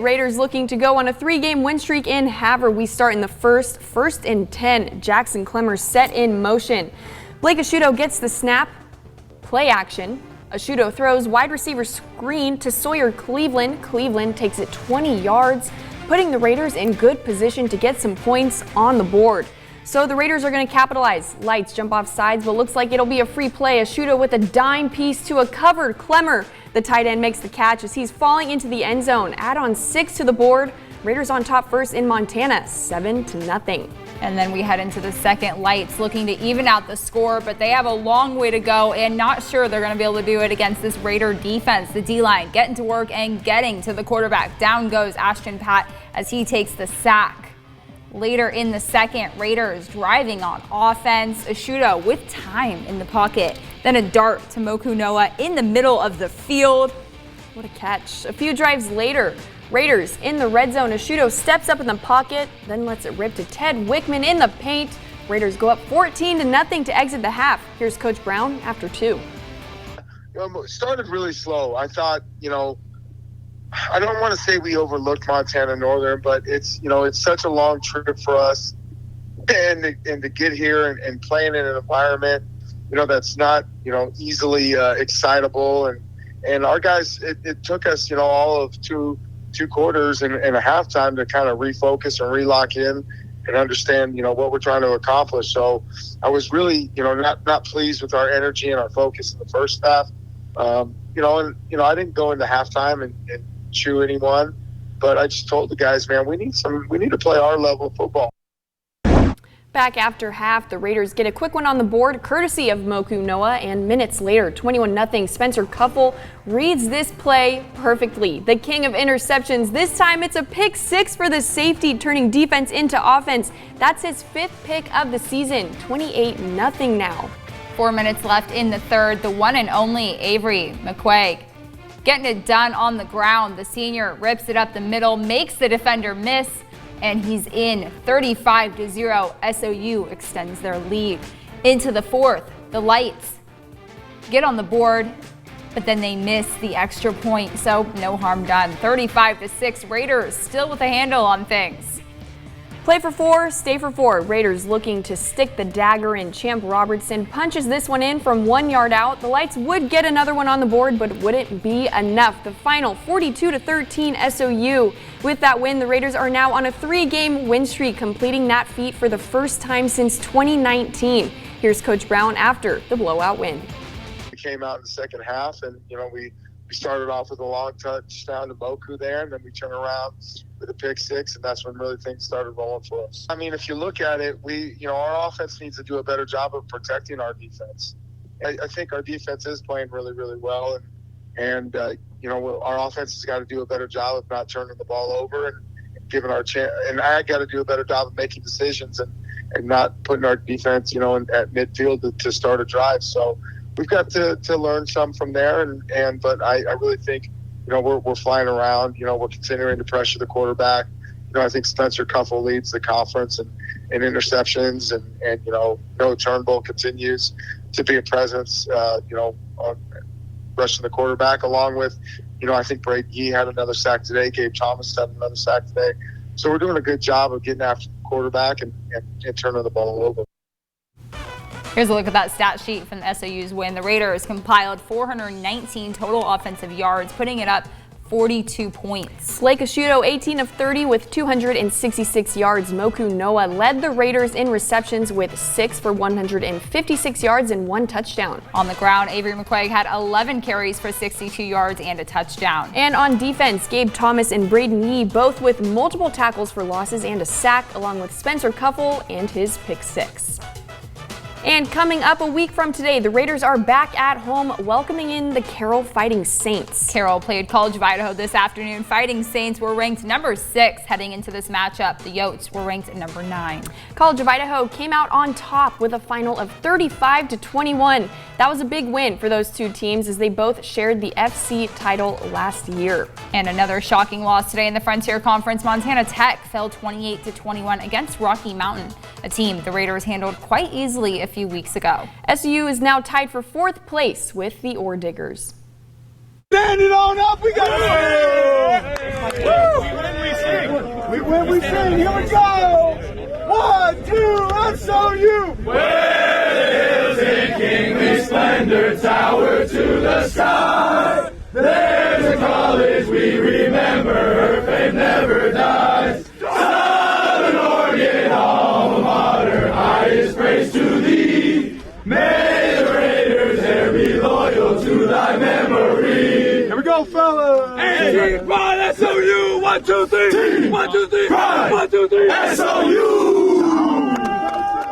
Raiders looking to go on a 3-game win streak in Havre. We start in the first and 10. Jackson Clemmer set in motion. Blake Asciutto gets the snap. Play action. Asciutto throws wide receiver screen to Sawyer Cleveland. Cleveland takes it 20 yards, putting the Raiders in good position to get some points on the board. So the Raiders are going to capitalize. Lights jump off sides, but looks like it'll be a free play. Asciutto with a dime piece to a covered Clemmer. The tight end makes the catch as he's falling into the end zone. Add on 6 to the board. Raiders on top first in Montana, 7-0. And then we head into the second. Lights looking to even out the score, but they have a long way to go and not sure they're going to be able to do it against this Raider defense. The D-line getting to work and getting to the quarterback. Down goes Ashton Pat as he takes the sack. Later in the second, Raiders driving on offense. Asciutto with time in the pocket. Then a dart to Moku Noah in the middle of the field. What a catch. A few drives later, Raiders in the red zone. Asciutto steps up in the pocket, then lets it rip to Ted Wickman in the paint. Raiders go up 14-0 to exit the half. Here's Coach Brown after 2. It started really slow. I thought, I don't want to say we overlooked Montana Northern, but it's such a long trip for us, and to get here and playing in an environment, that's not, easily excitable, and our guys, it took us, all of two quarters and a halftime to kind of refocus and relock in and understand, what we're trying to accomplish. So I was really, not pleased with our energy and our focus in the first half. I didn't go into halftime and chew anyone, but I just told the guys, man, we need to play our level of football. Back after half, the Raiders get a quick one on the board courtesy of Moku Noah, and minutes later, 21-0, Spencer Cuffle reads this play perfectly. The king of interceptions. This time it's a pick 6 for the safety, turning defense into offense. That's his 5th pick of the season. 28-0 now. 4 minutes left in the third. The one and only Avery McQuaig getting it done on the ground. The senior rips it up the middle, makes the defender miss, and he's in. 35-0. SOU extends their lead. Into the fourth, the Lights get on the board, but then they miss the extra point, so no harm done. 35-6. Raiders still with a handle on things. Play for 4, stay for 4. Raiders looking to stick the dagger in. Champ Robertson punches this one in from 1 yard out. The Lights would get another one on the board, but it wouldn't be enough. The final 42-13 SOU. With that win, the Raiders are now on a 3-game win streak, completing that feat for the first time since 2019. Here's Coach Brown after the blowout win. We came out in the second half, and we started off with a long touchdown to Moku there, and then we turn around with a pick 6, and that's when really things started rolling for us. I mean, if you look at it, our offense needs to do a better job of protecting our defense. I think our defense is playing really, really well, and our offense has got to do a better job of not turning the ball over and giving our chance. And I got to do a better job of making decisions and not putting our defense, at midfield to start a drive. So we've got to learn some from there, but I really think, we're flying around. We're continuing to pressure the quarterback. I think Spencer Cuffle leads the conference in interceptions, and Noah Turnbull continues to be a presence, rushing the quarterback, along with, I think Braden Yee had another sack today. Gabe Thomas had another sack today. So we're doing a good job of getting after the quarterback and turning the ball over. Here's a look at that stat sheet from the SOU's win. The Raiders compiled 419 total offensive yards, putting it up 42 points. Blake Asciutto, 18 of 30 with 266 yards. Moku Noah led the Raiders in receptions with 6 for 156 yards and 1 touchdown. On the ground, Avery McQuaig had 11 carries for 62 yards and a touchdown. And on defense, Gabe Thomas and Braden Yee both with multiple tackles for losses and a sack, along with Spencer Cuffle and his pick 6. And coming up a week from today, the Raiders are back at home welcoming in the Carroll Fighting Saints. Carroll played College of Idaho this afternoon. Fighting Saints were ranked number 6 heading into this matchup. The Yotes were ranked number 9. College of Idaho came out on top with a final of 35-21. That was a big win for those two teams as they both shared the FC title last year. And another shocking loss today in the Frontier Conference. Montana Tech fell 28-21 against Rocky Mountain, a team the Raiders handled quite easily a few weeks ago. SU is now tied for 4th place with the Ore Diggers. Stand it on up, we got it! Woo! We win, we sing, here we go! 1, 2, SOU! Where the hills in kingly splendor tower to the sky. There's a college we remember, her fame never dies. Southern Oregon, alma mater, highest praise to thee. May the Raiders ever be loyal to thy memory. Here we go, fellas! And pride SOU, 1, 2, 3, 1, 2, 3, 1, 2, 3, SOU.